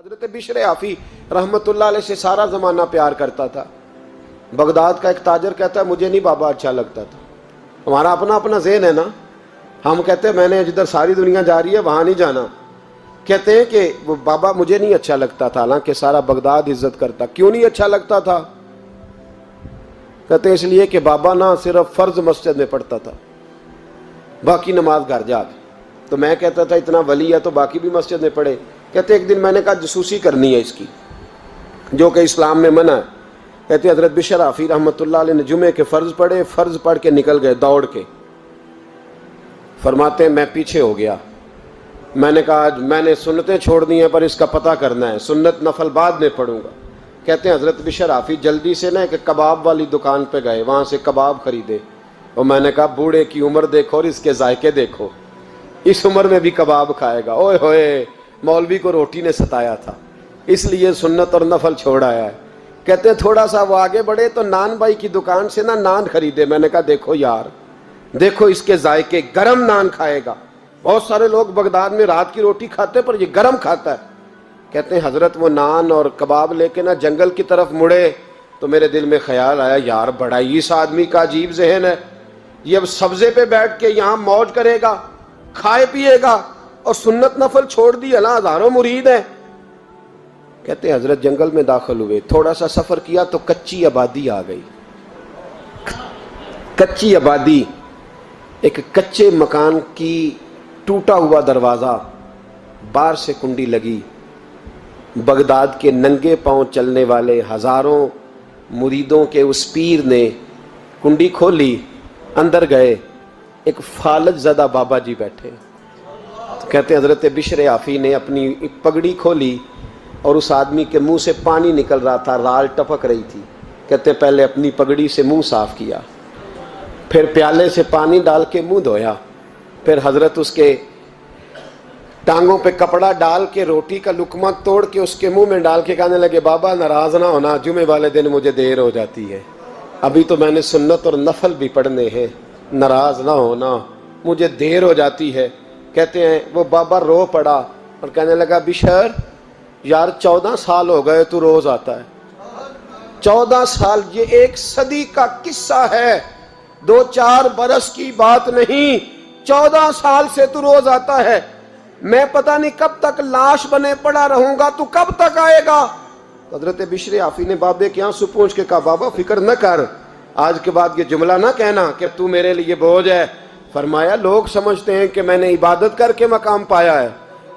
حضرت بشر عافی رحمت اللہ علیہ سے سارا زمانہ پیار کرتا تھا. بغداد کا ایک تاجر کہتا ہے مجھے نہیں بابا اچھا لگتا تھا. ہمارا اپنا اپنا ذہن ہے نا, ہم کہتے ہیں میں نے جدھر ساری دنیا جا رہی ہے وہاں نہیں جانا. کہتے ہیں کہ وہ بابا مجھے نہیں اچھا لگتا تھا, حالانکہ سارا بغداد عزت کرتا. کیوں نہیں اچھا لگتا تھا؟ کہتے ہیں اس لیے کہ بابا نہ صرف فرض مسجد میں پڑھتا تھا, باقی نماز گھر جا کے. تو میں کہتا تھا اتنا ولی ہے تو باقی بھی مسجد میں پڑھے. کہتے ایک دن میں نے کہا جسوسی کرنی ہے اس کی, جو کہ اسلام میں منع ہے. کہتے حضرت بشر عافی رحمۃ اللہ علیہ نے جمعے کے فرض پڑھے, فرض پڑھ کے نکل گئے دوڑ کے. فرماتے ہیں میں پیچھے ہو گیا. میں نے کہا آج میں نے سنتیں چھوڑ دی ہیں پر اس کا پتہ کرنا ہے, سنت نفل بعد میں پڑھوں گا. کہتے ہیں حضرت بشر عافی جلدی سے نا ایک کباب والی دکان پہ گئے, وہاں سے کباب خریدے. اور میں نے کہا بوڑھے کی عمر دیکھو اور اس کے ذائقے دیکھو, اس عمر میں بھی کباب کھائے گا. اوئے ہوئے, مولوی کو روٹی نے ستایا تھا اس لیے سنت اور نفل چھوڑ آیا ہے. کہتے ہیں تھوڑا سا وہ آگے بڑھے تو نان بھائی کی دکان سے نا نان خریدے. میں نے کہا دیکھو یار, دیکھو اس کے ذائقے, گرم نان کھائے گا. بہت سارے لوگ بغداد میں رات کی روٹی کھاتے پر یہ گرم کھاتا ہے. کہتے ہیں حضرت وہ نان اور کباب لے کے نا جنگل کی طرف مڑے تو میرے دل میں خیال آیا یار بڑا ہی اس آدمی کا عجیب ذہن ہے, یہ اب سبزے پہ بیٹھ کے یہاں موج کرے گا, کھائے پیے گا, اور سنت نفل چھوڑ دی. اللہ ہزاروں مرید ہیں. کہتے ہیں حضرت جنگل میں داخل ہوئے, تھوڑا سا سفر کیا تو کچی آبادی آ گئی. کچی آبادی, ایک کچے مکان کی ٹوٹا ہوا دروازہ, باہر سے کنڈی لگی. بغداد کے ننگے پاؤں چلنے والے ہزاروں مریدوں کے اس پیر نے کنڈی کھولی, اندر گئے. ایک فالج زدہ بابا جی بیٹھے. کہتے ہیں حضرت بشر عافی نے اپنی پگڑی کھولی اور اس آدمی کے منہ سے پانی نکل رہا تھا, رال ٹپک رہی تھی. کہتے ہیں پہلے اپنی پگڑی سے منہ صاف کیا, پھر پیالے سے پانی ڈال کے منہ دھویا. پھر حضرت اس کے ٹانگوں پہ کپڑا ڈال کے روٹی کا لقمہ توڑ کے اس کے منہ میں ڈال کے کہنے لگے بابا ناراض نہ ہونا, جمعے والے دن مجھے دیر ہو جاتی ہے, ابھی تو میں نے سنت اور نفل بھی پڑھنے ہیں, ناراض نہ ہونا مجھے دیر ہو جاتی ہے. کہتے ہیں وہ بابا رو پڑا اور کہنے لگا بشر یار 14 سال ہو گئے تو روز آتا ہے. 14 سال, یہ 1 صدی کا قصہ ہے, 2-4 برس کی بات نہیں. 14 سال سے تو روز آتا ہے. میں پتہ نہیں کب تک لاش بنے پڑا رہوں گا, تو کب تک آئے گا؟ حضرت بشر عافی نے بابے کے آنسو پوچھ کے کہا بابا فکر نہ کر, آج کے بعد یہ جملہ نہ کہنا کہ تو میرے لیے بوجھ ہے. فرمایا لوگ سمجھتے ہیں کہ میں نے عبادت کر کے مقام پایا ہے,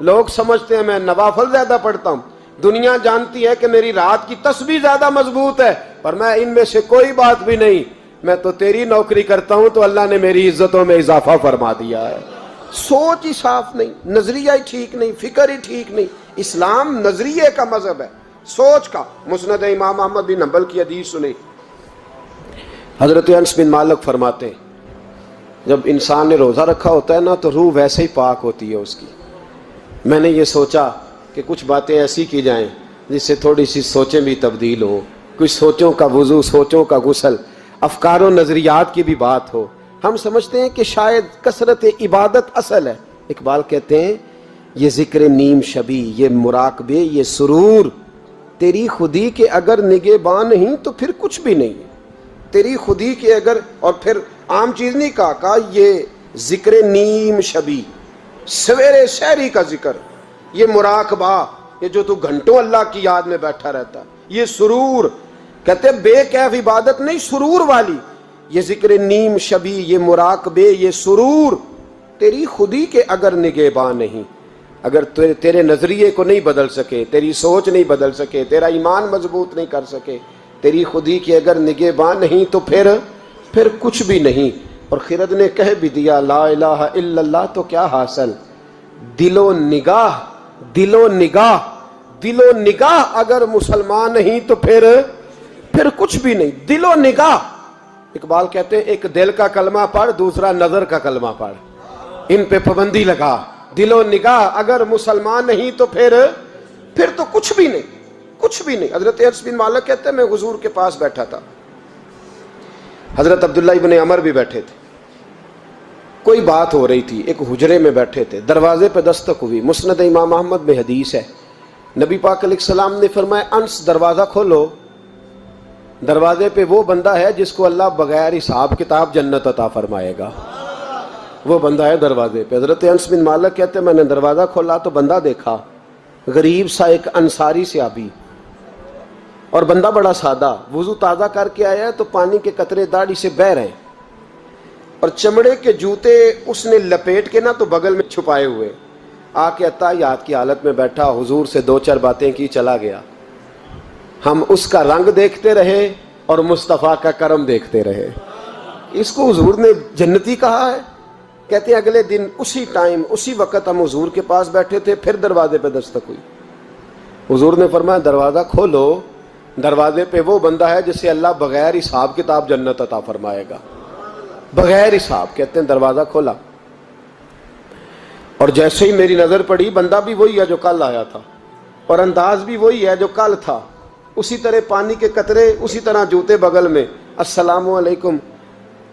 لوگ سمجھتے ہیں میں نوافل زیادہ پڑھتا ہوں, دنیا جانتی ہے کہ میری رات کی تسبیح زیادہ مضبوط ہے, پر میں ان میں سے کوئی بات بھی نہیں. میں تو تیری نوکری کرتا ہوں تو اللہ نے میری عزتوں میں اضافہ فرما دیا ہے. سوچ ہی صاف نہیں, نظریہ ہی ٹھیک نہیں, فکر ہی ٹھیک نہیں. اسلام نظریے کا مذہب ہے, سوچ کا. مسند امام احمد بن حنبل کی حدیث سنی, حضرت انس بن مالک فرماتے ہیں جب انسان نے روزہ رکھا ہوتا ہے نا تو روح ویسے ہی پاک ہوتی ہے اس کی. میں نے یہ سوچا کہ کچھ باتیں ایسی کی جائیں جس سے تھوڑی سی سوچیں بھی تبدیل ہوں, کچھ سوچوں کا وضو, سوچوں کا غسل, افکار و نظریات کی بھی بات ہو. ہم سمجھتے ہیں کہ شاید کثرت عبادت اصل ہے. اقبال کہتے ہیں یہ ذکر نیم شبی, یہ مراقبے, یہ سرور, تیری خودی کے اگر نگہباں نہیں تو پھر کچھ بھی نہیں. تیری خودی کے اگر, اور پھر عام چیز نہیں کہا یہ ذکر نیم شبی, سویرے سحری کا ذکر, یہ مراقبہ, یہ جو تو گھنٹوں اللہ کی یاد میں بیٹھا رہتا, یہ سرور. کہتے بے کیف عبادت نہیں, سرور والی. یہ ذکر نیم شبی, یہ مراقبے, یہ سرور, تیری خودی کے اگر نگہباں نہیں, اگر تیرے نظریے کو نہیں بدل سکے, تیری سوچ نہیں بدل سکے, تیرا ایمان مضبوط نہیں کر سکے, تیری خودی کے اگر نگہباں نہیں تو پھر کچھ بھی نہیں. اور خرد نے کہہ بھی دیا لا الہ الا اللہ تو کیا حاصل, دل و نگاہ, دل و نگاہ, دل و نگاہ اگر مسلمان نہیں تو پھر کچھ بھی نہیں. دل و نگاہ. اقبال کہتے ہیں ایک دل کا کلمہ پڑھ, دوسرا نظر کا کلمہ پڑھ, ان پہ پابندی لگا. دل و نگاہ اگر مسلمان نہیں تو پھر تو کچھ بھی نہیں, کچھ بھی نہیں. حضرت انس بن مالک کہتے ہیں میں حضور کے پاس بیٹھا تھا, حضرت عبداللہ ابن عمر بھی بیٹھے تھے, کوئی بات ہو رہی تھی, ایک حجرے میں بیٹھے تھے, دروازے پہ دستک ہوئی. مسند امام احمد میں حدیث ہے نبی پاک علیہ السلام نے فرمایا انس دروازہ کھولو، دروازے پہ وہ بندہ ہے جس کو اللہ بغیر حساب کتاب جنت عطا فرمائے گا، وہ بندہ ہے دروازے پہ۔ حضرت انس بن مالک کہتے ہیں میں نے دروازہ کھولا تو بندہ دیکھا، غریب سا ایک انصاری صحابی، اور بندہ بڑا سادہ، وضو تازہ کر کے آیا ہے تو پانی کے قطرے داڑھی سے بہہ رہے ہیں، اور چمڑے کے جوتے اس نے لپیٹ کے نا تو بغل میں چھپائے ہوئے، آ کے اتحیات کی حالت میں بیٹھا، حضور سے دو چار باتیں کی، چلا گیا۔ ہم اس کا رنگ دیکھتے رہے اور مصطفیٰ کا کرم دیکھتے رہے۔ اس کو حضور نے جنتی کہا ہے۔ کہتے ہیں اگلے دن اسی ٹائم اسی وقت ہم حضور کے پاس بیٹھے تھے، پھر دروازے پہ دستک ہوئی، حضور نے فرمایا دروازہ کھولو، دروازے پہ وہ بندہ ہے جسے اللہ بغیر حساب کتاب جنت عطا فرمائے گا، بغیر حساب۔ کہتے ہیں دروازہ کھولا، اور جیسے ہی میری نظر پڑی، بندہ بھی وہی ہے جو کل آیا تھا، اور انداز بھی وہی ہے جو کل تھا، اسی طرح پانی کے قطرے، اسی طرح جوتے بغل میں، السلام علیکم،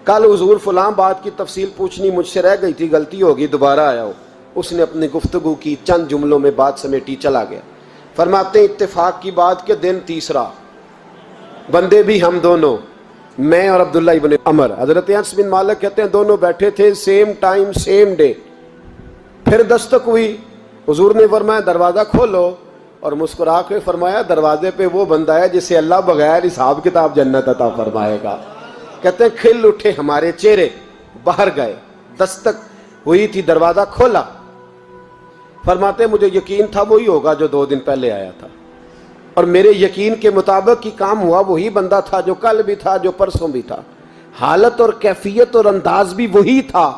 کل حضور فلاں بات کی تفصیل پوچھنی مجھ سے رہ گئی تھی، غلطی ہوگی، دوبارہ آیا ہو۔ اس نے اپنی گفتگو کی، چند جملوں میں بات سمیٹی، چلا گیا۔ فرماتے ہیں اتفاق کی بات کہ دن تیسرا، بندے بھی ہم دونوں، میں اور عبداللہ ابن عمر۔ حضرت انس بن مالک کہتے ہیں دونوں بیٹھے تھے، سیم ٹائم سیم ڈے۔ پھر دستک ہوئی، حضور نے فرمایا دروازہ کھولو، اور مسکرا کے فرمایا دروازے پہ وہ بندہ ہے جسے اللہ بغیر حساب کتاب جنت عطا فرمائے گا۔ کہتے ہیں کھل اٹھے ہمارے چہرے، باہر گئے، دستک ہوئی تھی، دروازہ کھولا۔ فرماتے ہیں مجھے یقین تھا وہی ہوگا جو 2 دن پہلے آیا تھا، اور میرے یقین کے مطابق ہی کام ہوا، وہی بندہ تھا جو کل بھی تھا، جو پرسوں بھی تھا، حالت اور کیفیت اور انداز بھی وہی تھا۔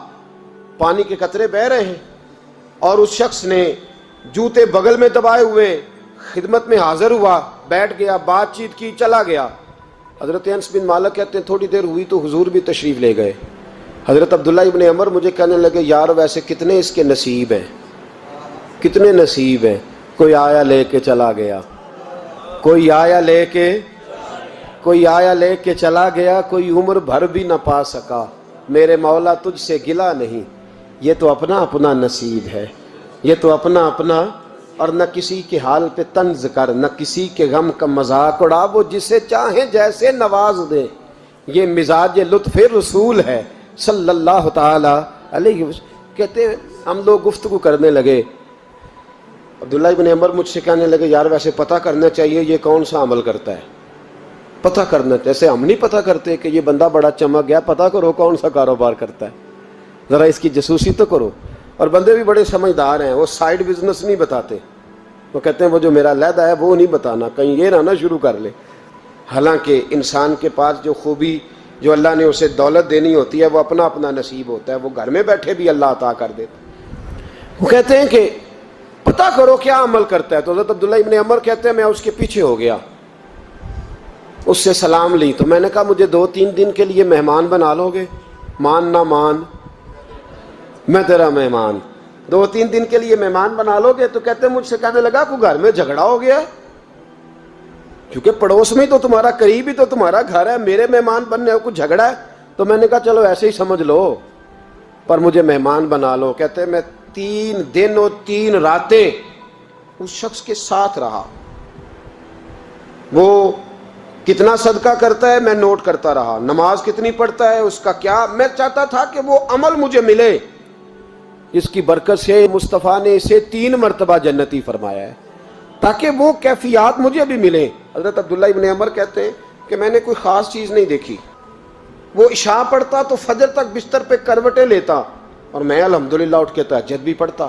پانی کے قطرے بہہ رہے ہیں، اور اس شخص نے جوتے بغل میں دبائے ہوئے خدمت میں حاضر ہوا، بیٹھ گیا، بات چیت کی، چلا گیا۔ حضرت انس بن مالک کہتے ہیں تھوڑی دیر ہوئی تو حضور بھی تشریف لے گئے۔ حضرت عبداللہ ابن عمر مجھے کہنے لگے یار ویسے کتنے اس کے نصیب ہیں، کتنے نصیب ہیں، کوئی آیا لے کے چلا گیا، کوئی آیا لے کے چلا گیا، کوئی عمر بھر بھی نہ پا سکا، میرے مولا تجھ سے گلا نہیں، یہ تو اپنا اپنا نصیب ہے، یہ تو اپنا اپنا، اور نہ کسی کے حال پہ طنز کر، نہ کسی کے غم کا مذاق اڑا، وہ جسے چاہیں جیسے نواز دے، یہ مزاج لطف رسول ہے صلی اللہ تعالی علیہ وسلم۔ کہتے ہیں ہم لوگ گفتگو کرنے لگے، عبداللہ ابن عمر مجھ سے کہنے لگے یار ویسے پتہ کرنا چاہیے یہ کون سا عمل کرتا ہے، پتہ کرنا، جیسے ہم نہیں پتہ کرتے کہ یہ بندہ بڑا چمک گیا، پتہ کرو کون سا کاروبار کرتا ہے، ذرا اس کی جاسوسی تو کرو۔ اور بندے بھی بڑے سمجھدار ہیں، وہ سائیڈ بزنس نہیں بتاتے، وہ کہتے ہیں وہ جو میرا علیحدہ ہے وہ نہیں بتانا، کہیں یہ نہ شروع کر لے۔ حالانکہ انسان کے پاس جو خوبی، جو اللہ نے اسے دولت دینی ہوتی ہے، وہ اپنا اپنا نصیب ہوتا ہے، وہ گھر میں بیٹھے بھی اللہ عطا کر دیتا۔ وہ کہتے ہیں کہ پتہ کرو کیا عمل کرتا ہے، تو حضرت عبداللہ ابن عمر کہتے ہیں میں اس کے پیچھے ہو گیا، اس سے سلام لی، تو میں نے کہا مجھے 2-3 دن کے لیے مہمان بنا لو گے، مان نہ مان میں تیرا مہمان، 2-3 دن کے لیے مہمان بنا لو گے؟ تو کہتے ہیں مجھ سے کہنے لگا کوئی گھر میں جھگڑا ہو گیا، کیونکہ پڑوس میں تو تمہارا، قریب ہی تو تمہارا گھر ہے، میرے مہمان بننے ہو، کچھ جھگڑا ہے؟ تو میں نے کہا چلو ایسے ہی سمجھ لو، پر مجھے مہمان بنا لو۔ کہتے ہیں میں 3 دن اور 3 راتیں اس شخص کے ساتھ رہا، وہ کتنا صدقہ کرتا ہے میں نوٹ کرتا رہا، نماز کتنی پڑھتا ہے، اس کا کیا، میں چاہتا تھا کہ وہ عمل مجھے ملے، اس کی برکت سے مصطفیٰ نے اسے 3 مرتبہ جنتی فرمایا ہے تاکہ وہ کیفیات مجھے بھی ملیں۔ حضرت عبداللہ ابن عمر کہتے ہیں کہ میں نے کوئی خاص چیز نہیں دیکھی، وہ عشاء پڑھتا تو فجر تک بستر پہ کروٹیں لیتا، اور میں الحمدللہ اٹھ کے تہجد بھی پڑھتا،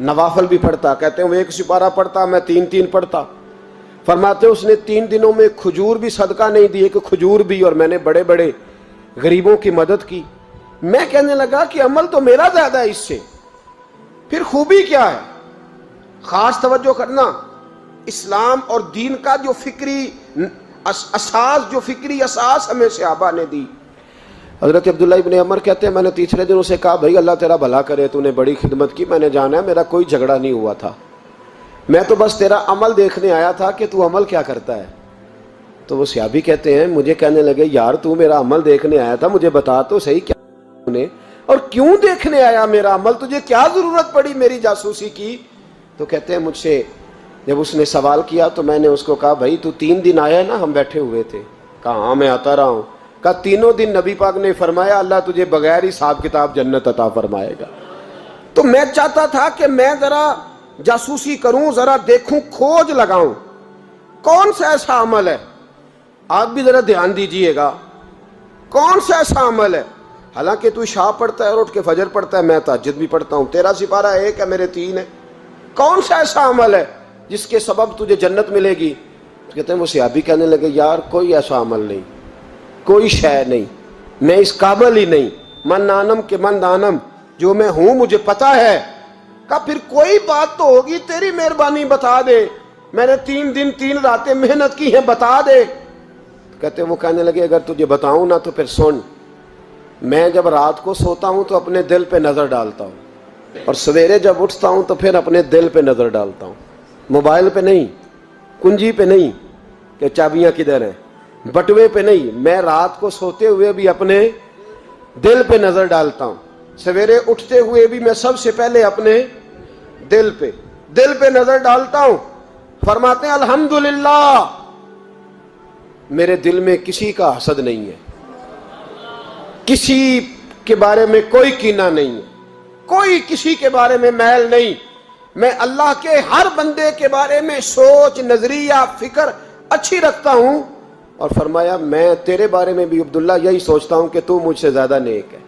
نوافل بھی پڑھتا۔ کہتے ہیں وہ 1 سپارہ پڑھتا، میں 3 پڑھتا۔ فرماتے اس نے 3 دنوں میں کھجور بھی صدقہ نہیں دی، کہ کھجور بھی، اور میں نے بڑے بڑے غریبوں کی مدد کی۔ میں کہنے لگا کہ عمل تو میرا زیادہ ہے اس سے، پھر خوبی کیا ہے؟ خاص توجہ کرنا، اسلام اور دین کا جو فکری اساس، جو فکری اساس ہمیں صحابہ نے دی۔ حضرت عبداللہ ابن عمر کہتے ہیں میں نے تیسرے دن اسے کہا بھائی اللہ تیرا بھلا کرے، تو نے بڑی خدمت کی، میں نے جانا ہے میرا کوئی جھگڑا نہیں ہوا تھا، میں تو بس تیرا عمل دیکھنے آیا تھا کہ تو عمل کیا کرتا ہے۔ تو وہ صحابی کہتے ہیں مجھے کہنے لگے یار تو میرا عمل دیکھنے آیا تھا، مجھے بتا تو صحیح کیا نے، اور کیوں دیکھنے آیا میرا عمل، تجھے کیا ضرورت پڑی میری جاسوسی کی؟ تو کہتے ہیں مجھ سے جب اس نے سوال کیا تو میں نے اس کو کہا بھائی تو 3 دن آیا ہے نا ہم بیٹھے ہوئے تھے؟ کہا ہاں میں آتا رہا ہوں۔ کہا 3 دن نبی پاک نے فرمایا اللہ تجھے بغیر حساب کتاب جنت عطا فرمائے گا۔ تو میں چاہتا تھا کہ میں ذرا جاسوسی کروں، ذرا دیکھوں، کھوج لگاؤں کون سا ایسا عمل ہے، آپ بھی ذرا دھیان دیجئے گا، کون سا ایسا عمل ہے، حالانکہ تو عشاء پڑھتا ہے اور اٹھ کے فجر پڑھتا ہے، میں تہجد بھی پڑھتا ہوں، تیرا سپارہ 1 ہے میرے 3 ہے، کون سا ایسا عمل ہے جس کے سبب تجھے جنت ملے گی؟ کہتے ہیں وہ صحابی کہنے لگے یار کوئی ایسا عمل نہیں، کوئی شے نہیں، میں اس قابل ہی نہیں، من آنم کے من دانم، جو میں ہوں مجھے پتا ہے۔ کہا پھر کوئی بات تو ہوگی، تیری مہربانی بتا دے، میں نے 3 دن 3 راتیں محنت کی ہیں، بتا دے۔ کہتے وہ کہنے لگے اگر تجھے بتاؤں نا تو پھر سن، میں جب رات کو سوتا ہوں تو اپنے دل پہ نظر ڈالتا ہوں، اور سویرے جب اٹھتا ہوں تو پھر اپنے دل پہ نظر ڈالتا ہوں، موبائل پہ نہیں، کنجی پہ نہیں کہ چابیاں کدھر ہیں، بٹوے پہ نہیں، میں رات کو سوتے ہوئے بھی اپنے دل پہ نظر ڈالتا ہوں، سویرے اٹھتے ہوئے بھی میں سب سے پہلے اپنے دل پہ نظر ڈالتا ہوں۔ فرماتے ہیں الحمدللہ میرے دل میں کسی کا حسد نہیں ہے، کسی کے بارے میں کوئی کینہ نہیں ہے، کوئی کسی کے بارے میں میل نہیں، میں اللہ کے ہر بندے کے بارے میں سوچ، نظریہ، فکر اچھی رکھتا ہوں۔ اور فرمایا میں تیرے بارے میں بھی عبداللہ یہی سوچتا ہوں کہ تو مجھ سے زیادہ نیک ہے۔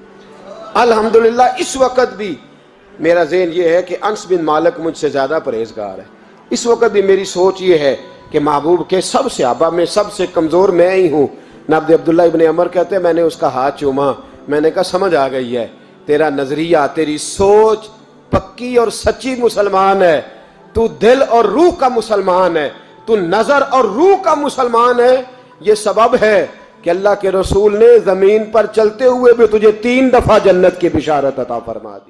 الحمدللہ اس وقت بھی میرا ذہن یہ ہے کہ انس بن مالک مجھ سے زیادہ پرہیزگار ہے، اس وقت بھی میری سوچ یہ ہے کہ محبوب کے سب صحابہ میں سب سے کمزور میں ہی ہوں۔ نابد عبداللہ ابن عمر کہتے ہیں میں نے اس کا ہاتھ چوما، میں نے کہا سمجھ آ گئی ہے، تیرا نظریہ، تیری سوچ پکی اور سچی مسلمان ہے، تو دل اور روح کا مسلمان ہے، تو نظر اور روح کا مسلمان ہے۔ یہ سبب ہے کہ اللہ کے رسول نے زمین پر چلتے ہوئے بھی تجھے 3 دفعہ جنت کی بشارت عطا فرما دی۔